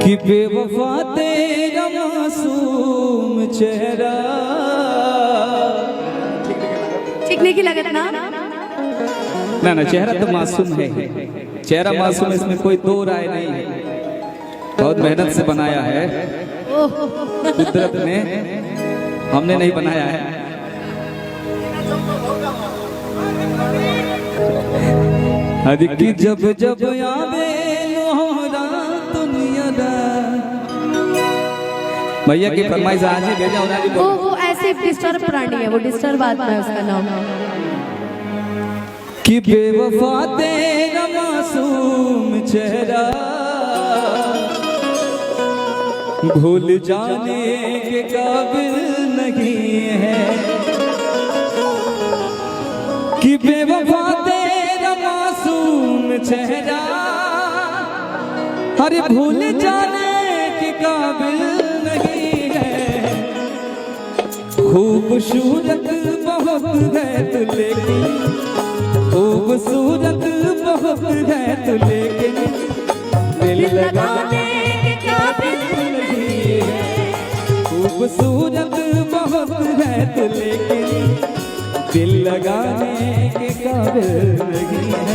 कि बेवफा तेरा मासूम चेहरा। ठीक नहीं की लगत ना? ना चेहरा तो मासूम है, चेहरा मासूम है, इसमें कोई दो राय नहीं है। बहुत मेहनत से बनाया है कुदरत ने, हमने नहीं बनाया है। हर की जब जब आवे लोहरा दुनिया दा। भैया की फरमाइश आज ही भेजा उन्होंने। वो ऐसे डिस्टर्ब प्राणी है, वो डिस्टर्ब आत्मा है, उसका नाम कि बेवफा तेरा मासूम चेहरा भूल जाने के काबिल नहीं है। कि बेवफा तेरा मासूम चेहरा हर भूल जाने के काबिल नहीं है। खूबसूरत बहुत है तू लेकिन, खूबसूरत बहुत है तू लेकिन दिल लगाने के काबिल नहीं है। खूबसूरत बहुत है तू लेकिन दिल लगाने के काबिल नहीं है।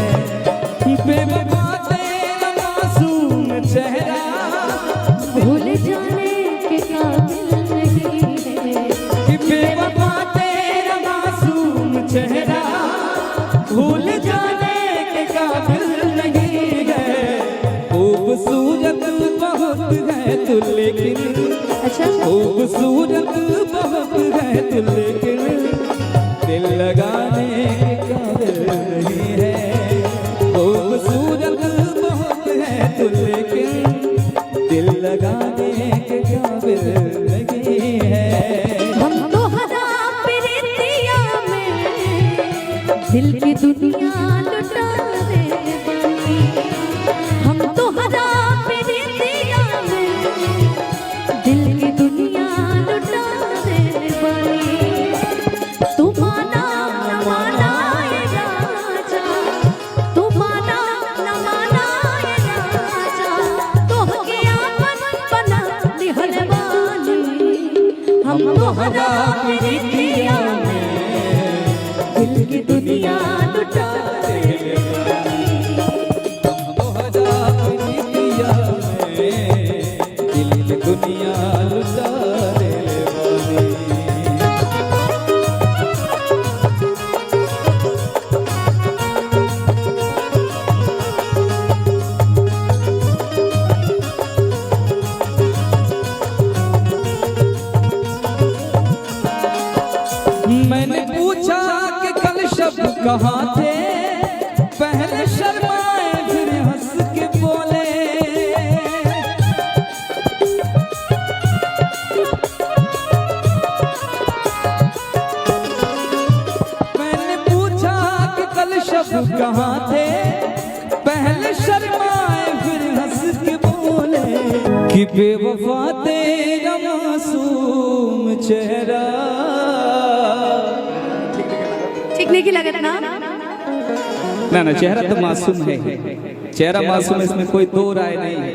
बेवफा तेरा मासूम चेहरा भूल जाने के काबिल नहीं है। कि बेवफा तेरा मासूम चेहरा भूल जाने के काबिल नहीं है। खूबसूरत बहुत है तू लेकिन, अच्छा खूबसूरत बहुत है तू लेकिन दिल लगाने के काबिल नहीं है। खूबसूरत बहुत है तू लेकिन दिल लगाने के काबिल नहीं है। हम तो हजार प्रीतिया में दिल की दुनिया लुटा दे बनी। हम तो हजार प्रीतिया में दिल की दुनिया लुटा दे बनी। तू माना न माना ये राजा, तू माना न माना ये राजा, तो के आपन बना निहल वाली। हम तो हजार प्रीतिया में दिल की दुनिया लुटा दे बनी। दिल की दुनिया लुटा दे बनी। मैंने पूछा कि कल शब्द कहाँ थे, पहले शर्माए फिर हंस के बोले। मैंने पूछा कि कल शब्द कहाँ थे, पहले शर्माए फिर हंस के बोले। कि बेवफा तेरा मासूम चेहरा। ठीक नहीं की लगत ना? ना चेहरा तो मासूम है, चेहरा मासूम है, इसमें कोई दो राय नहीं है।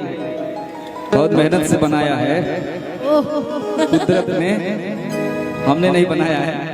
बहुत मेहनत से बनाया है कुदरत ने, हमने नहीं बनाया है।